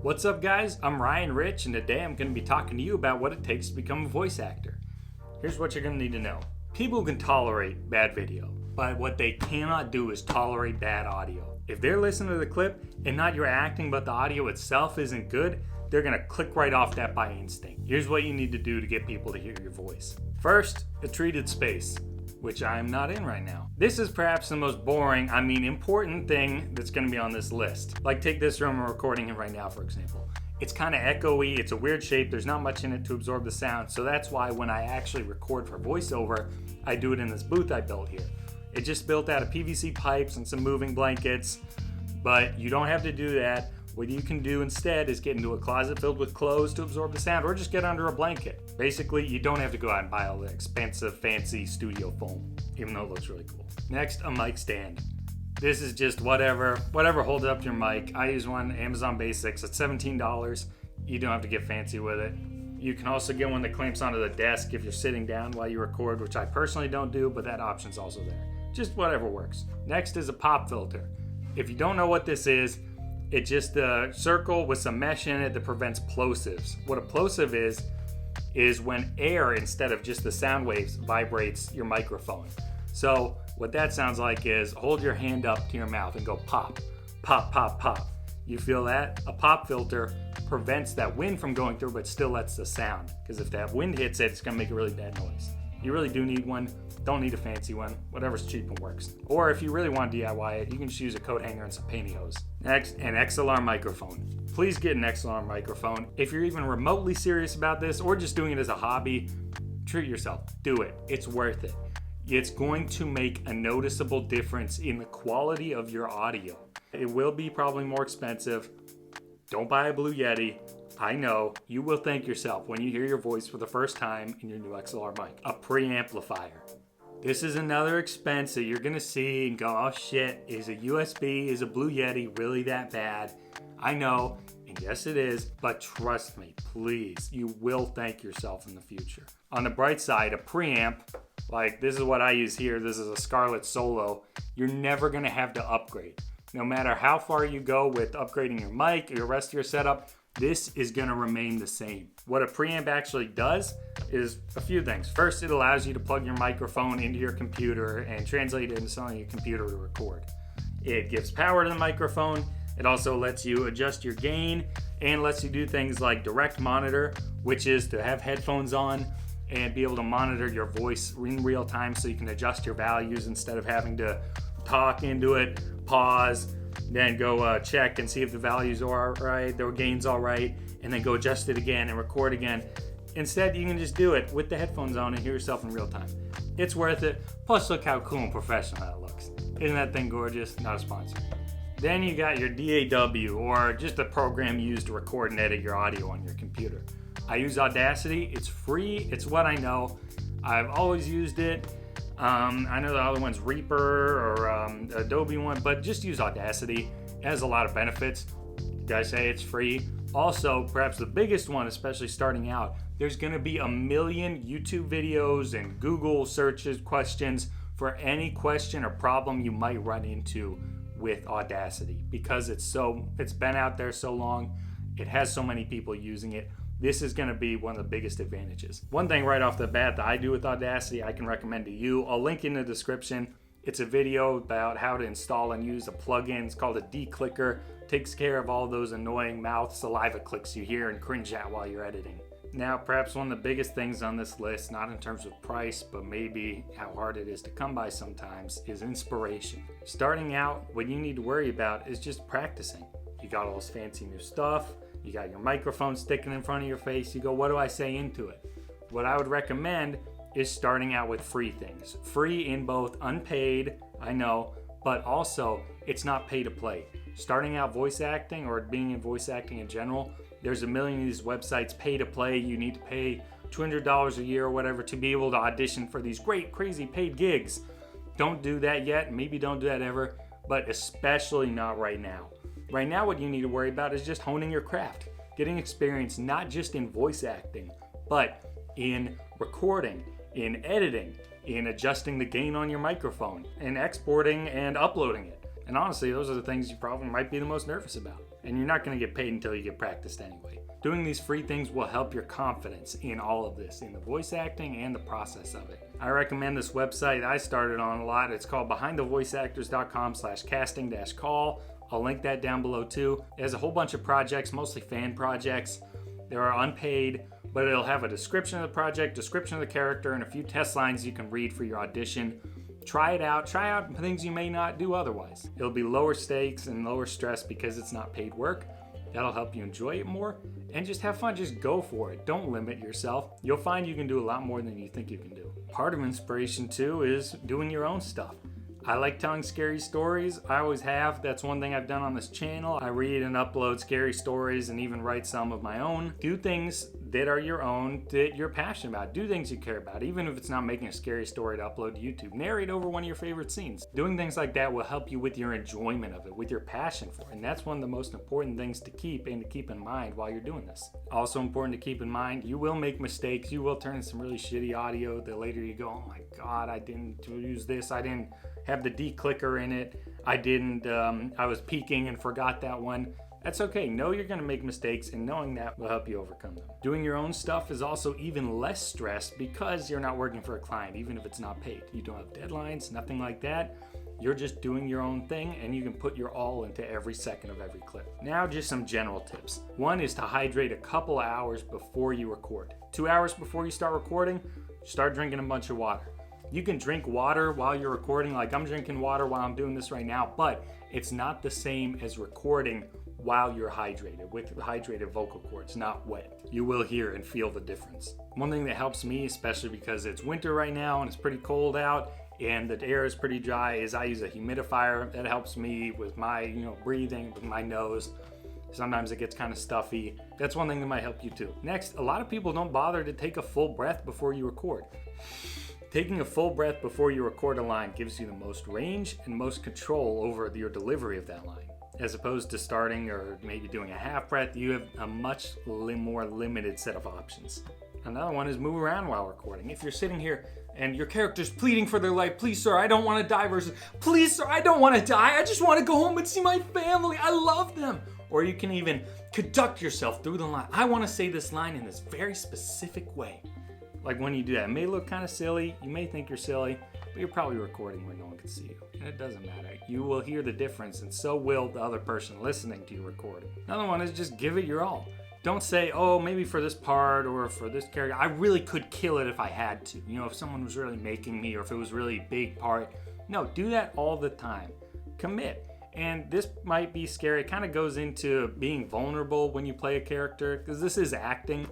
What's up, guys? I'm Ryan Rich, and today I'm going to be talking to you about what it takes to become a voice actor. Here's what you're going to need to know. People can tolerate bad video, but what they cannot do is tolerate bad audio. If they're listening to the clip and not your acting, but the audio itself isn't good, they're going to click right off that by instinct. Here's what you need to do to get people to hear your voice. First, a treated space, which I'm not in right now. This is perhaps the most boring, important thing that's gonna be on this list. Like take this room we're recording in right now, for example. It's kind of echoey, it's a weird shape, there's not much in it to absorb the sound, so that's why when I actually record for voiceover, I do it in this booth I built here. It just built out of PVC pipes and some moving blankets, but you don't have to do that. What you can do instead is get into a closet filled with clothes to absorb the sound, or just get under a blanket. Basically, you don't have to go out and buy all the expensive, fancy studio foam, even though it looks really cool. Next, a mic stand. This is just whatever holds up your mic. I use one, Amazon Basics. It's $17. You don't have to get fancy with it. You can also get one that clamps onto the desk if you're sitting down while you record, which I personally don't do, but that option's also there. Just whatever works. Next is a pop filter. If you don't know what this is, it's just a circle with some mesh in it that prevents plosives. What a plosive is when air, instead of just the sound waves, vibrates your microphone. So what that sounds like is hold your hand up to your mouth and go pop, pop, pop, pop. You feel that? A pop filter prevents that wind from going through, but still lets the sound. Because if that wind hits it, it's gonna make a really bad noise. You really do need one. Don't need a fancy one. Whatever's cheap and works. Or if you really want to DIY it, you can just use a coat hanger and some pantyhose. Next, an XLR microphone. Please get an XLR microphone. If you're even remotely serious about this or just doing it as a hobby, treat yourself. Do it. It's worth it. It's going to make a noticeable difference in the quality of your audio. It will be probably more expensive. Don't buy a Blue Yeti. I know, you will thank yourself when you hear your voice for the first time in your new XLR mic. A preamplifier. This is another expense that you're gonna see and go, oh shit, is a USB, is a Blue Yeti really that bad? I know, and yes it is, but trust me, please, you will thank yourself in the future. On the bright side, a preamp, like this is what I use here, this is a Scarlett Solo, you're never gonna have to upgrade. No matter how far you go with upgrading your mic or the rest of your setup, this is going to remain the same. What a preamp actually does is a few things. First, it allows you to plug your microphone into your computer and translate it into something on your computer to record. It gives power to the microphone. It also lets you adjust your gain and lets you do things like direct monitor, which is to have headphones on and be able to monitor your voice in real time so you can adjust your values instead of having to talk into it, pause, then go check and see if the values are all right, the gain's all right, and then go adjust it again and record again. Instead, you can just do it with the headphones on and hear yourself in real time. It's worth it. Plus, look how cool and professional that looks. Isn't that thing gorgeous? Not a sponsor. Then you got your DAW, or just a program used to record and edit your audio on your computer. I use Audacity. It's free. It's what I know. I've always used it. I know the other one's Reaper or Adobe one, but just use Audacity. It has a lot of benefits. Did I say it's free? Also, perhaps the biggest one, especially starting out, there's going to be 1 million YouTube videos and Google searches, questions for any question or problem you might run into with Audacity because it's been out there so long. It has so many people using it. This is going to be one of the biggest advantages. One thing right off the bat that I do with Audacity, I can recommend to you. I'll link in the description. It's a video about how to install and use a plugin. It's called a declicker. Takes care of all those annoying mouth saliva clicks you hear and cringe at while you're editing. Now, perhaps one of the biggest things on this list, not in terms of price, but maybe how hard it is to come by sometimes, is inspiration. Starting out, what you need to worry about is just practicing. You got all this fancy new stuff. You got your microphone sticking in front of your face. You go, what do I say into it? What I would recommend is starting out with free things. Free in both unpaid, I know, but also it's not pay to play. Starting out voice acting or being in voice acting in general, there's 1 million of these websites pay to play. You need to pay $200 a year or whatever to be able to audition for these great, crazy paid gigs. Don't do that yet. Maybe don't do that ever, but especially not right now. Right now, what you need to worry about is just honing your craft, getting experience not just in voice acting, but in recording, in editing, in adjusting the gain on your microphone, in exporting and uploading it. And honestly, those are the things you probably might be the most nervous about. and you're not going to get paid until you get practiced anyway. Doing these free things will help your confidence in all of this, in the voice acting and the process of it. I recommend this website I started on a lot. It's called behindthevoiceactors.com/casting-call. I'll link that down below too. It has a whole bunch of projects, mostly fan projects. They are unpaid, but it'll have a description of the project, description of the character, and a few test lines you can read for your audition. Try it out. Try out things you may not do otherwise. It'll be lower stakes and lower stress because it's not paid work. That'll help you enjoy it more and just have fun. Just go for it. Don't limit yourself. You'll find you can do a lot more than you think you can do. Part of inspiration too is doing your own stuff. I like telling scary stories. I always have. That's one thing I've done on this channel. I read and upload scary stories and even write some of my own. Do things that are your own, that you're passionate about. Do things you care about, even if it's not making a scary story to upload to YouTube. Narrate over one of your favorite scenes. Doing things like that will help you with your enjoyment of it, with your passion for it. And that's one of the most important things to keep in mind while you're doing this. Also important to keep in mind, you will make mistakes. You will turn in some really shitty audio that later you go, oh my God, I didn't use this. I didn't have the D clicker in it. I was peeking and forgot that one. That's okay. Know you're going to make mistakes, and knowing that will help you overcome them. Doing your own stuff is also even less stress because you're not working for a client, even if it's not paid. You don't have deadlines, nothing like that. You're just doing your own thing, and you can put your all into every second of every clip. Now, just some general tips. One is to hydrate a couple hours before you record. 2 hours before you start recording, start drinking a bunch of water. You can drink water while you're recording, like I'm drinking water while I'm doing this right now, but it's not the same as recording while you're hydrated, with hydrated vocal cords, not wet. You will hear and feel the difference. One thing that helps me, especially because it's winter right now and it's pretty cold out and the air is pretty dry, is I use a humidifier. That helps me with my breathing, with my nose. Sometimes it gets kind of stuffy. That's one thing that might help you too. Next, a lot of people don't bother to take a full breath before you record. Taking a full breath before you record a line gives you the most range and most control over your delivery of that line. As opposed to starting or maybe doing a half breath, you have a much more limited set of options. Another one is move around while recording. If you're sitting here and your character's pleading for their life, please sir, I don't want to die, versus please sir, I don't want to die, I just want to go home and see my family, I love them. Or you can even conduct yourself through the line. I want to say this line in this very specific way. Like when you do that, it may look kind of silly, you may think you're silly, but you're probably recording where no one can see you. And it doesn't matter. You will hear the difference, and so will the other person listening to you recording. Another one is just give it your all. Don't say, oh, maybe for this part or for this character, I really could kill it if I had to. If someone was really making me or if it was really a big part. No, do that all the time. Commit. And this might be scary. It kind of goes into being vulnerable when you play a character, because this is acting,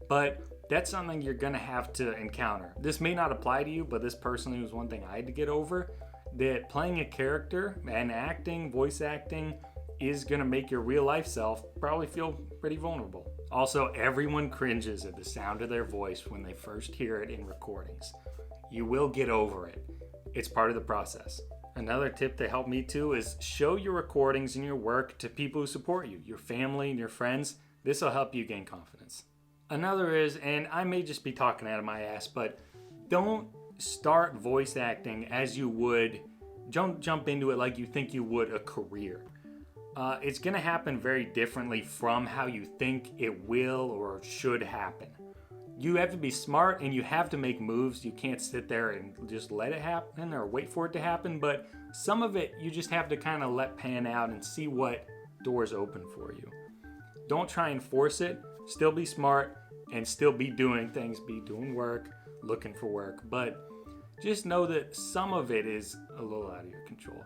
but that's something you're going to have to encounter. This may not apply to you, but this personally was one thing I had to get over, that playing a character and acting, voice acting, is going to make your real life self probably feel pretty vulnerable. Also, everyone cringes at the sound of their voice when they first hear it in recordings. You will get over it. It's part of the process. Another tip that helped me too is show your recordings and your work to people who support you, your family and your friends. This will help you gain confidence. Another is, and I may just be talking out of my ass, but don't start voice acting as you would, don't jump into it like you think you would a career. It's going to happen very differently from how you think it will or should happen. You have to be smart and you have to make moves. You can't sit there and just let it happen or wait for it to happen, but some of it you just have to kind of let pan out and see what doors open for you. Don't try and force it. Still be smart and still be doing things, be doing work, looking for work, but just know that some of it is a little out of your control.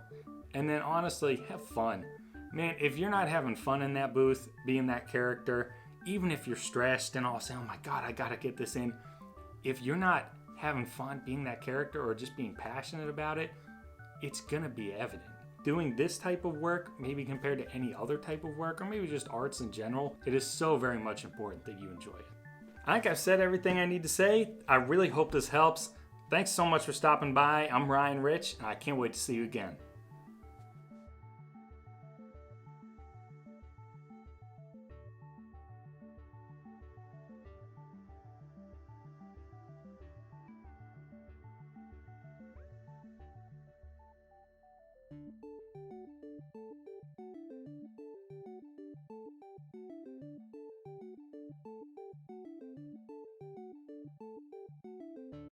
And then honestly, have fun. Man, if you're not having fun in that booth, being that character, even if you're stressed and all saying, oh my God, I gotta get this in. If you're not having fun being that character or just being passionate about it, it's gonna be evident. Doing this type of work, maybe compared to any other type of work, or maybe just arts in general, it is so very much important that you enjoy it. I think I've said everything I need to say. I really hope this helps. Thanks so much for stopping by. I'm Ryan Rich, and I can't wait to see you again.